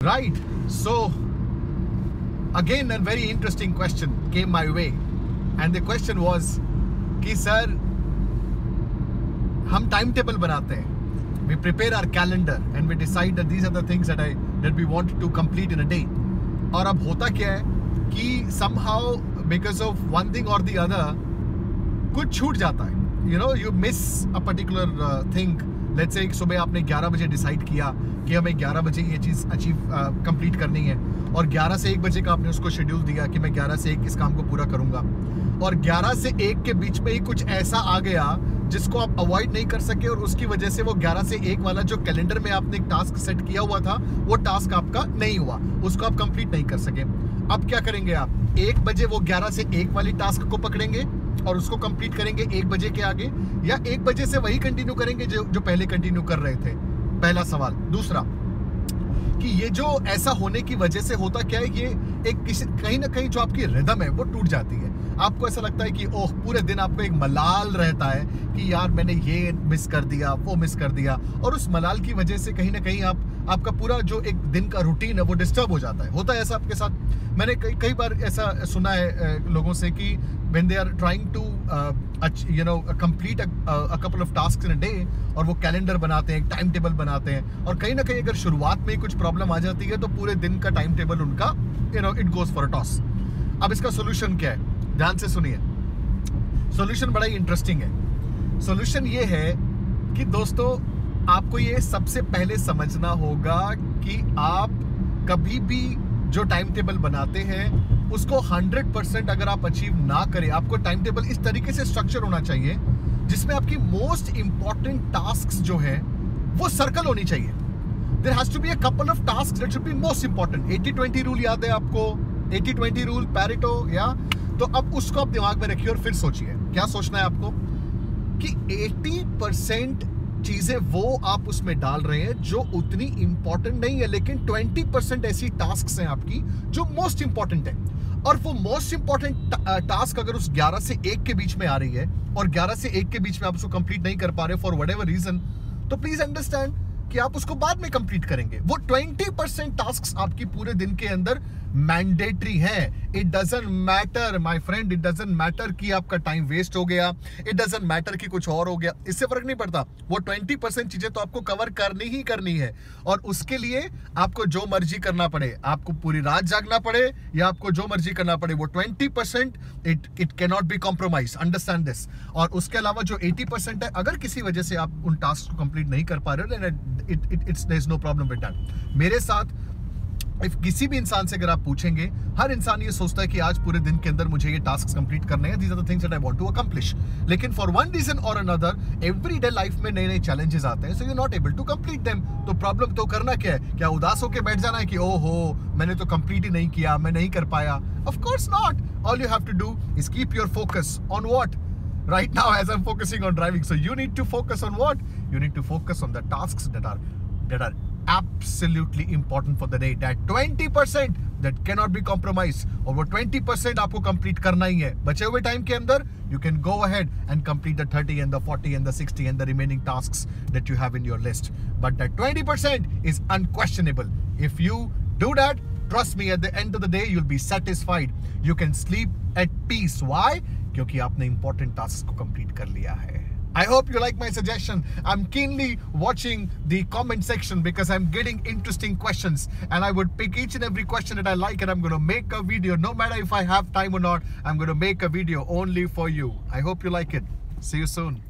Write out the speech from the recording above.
Right. So again a very interesting question came my way, and the question was कि sir हम time table बनाते हैं, we prepare our calendar and we decide that these are the things that we want to complete in a day. और अब होता क्या है कि somehow because of one thing or the other कुछ छूट जाता है. You know, you miss a particular thing. Let's say सुबह आपने 11 बजे डिसाइड किया कि हमें 11 बजे ये चीज़ कंप्लीट करनी है, और 11 से 1 बजे का आपने उसको शेड्यूल दिया कि मैं 11 से 1 इस काम को पूरा करूंगा, और 11 से 1 के बीच में ही कुछ ऐसा आ गया जिसको आप अवॉइड नहीं कर सके, और उसकी वजह से वो 11 से 1 वाला जो कैलेंडर में आपने एक टास्क सेट किया हुआ था वो टास्क आपका नहीं हुआ, उसको आप कंप्लीट नहीं कर सके. अब क्या करेंगे आप? 1 बजे वो 11 से 1 वाली टास्क को पकड़ेंगे और उसको कंप्लीट करेंगे 1 बजे के आगे, या 1 बजे से वही कंटिन्यू करेंगे जो पहले कंटिन्यू कर रहे थे? पहला सवाल. दूसरा कि ये जो ऐसा होने की वजह से होता क्या है, ये एक कहीं ना कहीं जो आपकी रिदम है वो टूट जाती है. आपको ऐसा लगता है कि ओह, पूरे दिन आपको एक मलाल रहता है कि यार मैंने ये मिस कर दिया, वो मिस कर दिया, और उस मलाल की वजह से कहीं ना कहीं आपका पूरा जो एक दिन का रूटीन है वो डिस्टर्ब हो जाता है. होता है ऐसा आपके साथ? मैंने कई बार ऐसा सुना है लोगों से कि when they are trying to complete a couple of tasks in a day, और वो कैलेंडर बनाते हैं, एक टाइम टेबल बनाते हैं, और कहीं ना कहीं अगर शुरुआत में कुछ प्रॉब्लम आ जाती है तो पूरे दिन का टाइम टेबल उनका it goes for a toss. अब इसका सोल्यूशन क्या है? ध्यान से सुनिए. सोल्यूशन बड़ा ही इंटरेस्टिंग है. सोल्यूशन ये है कि दोस्तों आपको ये सबसे पहले समझना होगा कि आप कभी भी जो टाइम टेबल बनाते हैं उसको 100% अगर आप अचीव ना करें, आपको टाइम टेबल इस तरीके से स्ट्रक्चर होना चाहिए जिसमें आपकी मोस्ट इंपॉर्टेंट टास्क्स जो है वो सर्कल होनी चाहिए. There has to be a couple of tasks that should be most important. 80-20 rule याद है आपको? 80-20 रूल, पैरेटो, या? तो अब उसको आप दिमाग में रखिए और फिर सोचिए क्या सोचना है आपको कि 80% चीजें वो आप उसमें डाल रहे हैं जो उतनी इंपॉर्टेंट नहीं है, लेकिन 20% ऐसी टास्क्स हैं आपकी जो मोस्ट इंपॉर्टेंट है. और वो मोस्ट इंपॉर्टेंट टास्क अगर उस 11 से 1 के बीच में आ रही है और 11 से 1 के बीच में आप उसको कंप्लीट नहीं कर पा रहे फॉर व्हाटएवर रीजन, तो प्लीज अंडरस्टैंड कि आप उसको बाद में कंप्लीट करेंगे. वो 20% टास्क्स आपकी पूरे दिन के अंदर मैंडेटरी है. It doesn't matter my friend, it doesn't matter कि आपका टाइम वेस्ट हो गया, इट डजंट मैटर कि कुछ और हो गया, इससे फर्क नहीं पड़ता. वो 20% चीजें तो आपको कवर करनी ही करनी है, और उसके लिए आपको जो मर्जी करना पड़े, आपको पूरी रात जागना पड़े या आपको जो मर्जी करना पड़े, वो 20% it can not be compromise. Understand this. और उसके अलावा जो 80% है, अगर किसी वजह से आप उन टास्क को कंप्लीट नहीं कर पा रहे हो, there is no problem with that. मेरे साथ किसी भी इंसान से अगर आप पूछेंगे, हर इंसान ये सोचता है कि आज पूरे दिन के अंदर मुझे ये टास्क कंप्लीट करने हैं, these are the things that I want to accomplish. लेकिन फॉर वन रीजन और अनदर एवरीडे लाइफ में नए नए चैलेंजेस आते हैं, so you not able to complete them. तो प्रॉब्लम तो करना क्या है? क्या उदास होकर बैठ जाना है कि ओहो मैंने तो कंप्लीट ही नहीं किया, मैं नहीं कर पाया? Of course not. All you have to do is keep your focus on what? Right now, as I'm focusing on driving, so you need to focus on what? You need to focus on the tasks that are absolutely important for the day. That 20% that cannot be compromised, और वो 20% आपको complete करना ही है. बचे हुए time के अंदर you can go ahead and complete the 30 and the 40 and the 60 and the remaining tasks that you have in your list. But that 20% is unquestionable. If you do that, trust me, at the end of the day, you'll be satisfied. You can sleep at peace. Why? क्योंकि आपने important tasks को complete कर लिया है. I hope you like my suggestion. I'm keenly watching the comment section because I'm getting interesting questions, and I would pick each and every question that I like, and I'm going to make a video. No matter if I have time or not, I'm going to make a video only for you. I hope you like it. See you soon.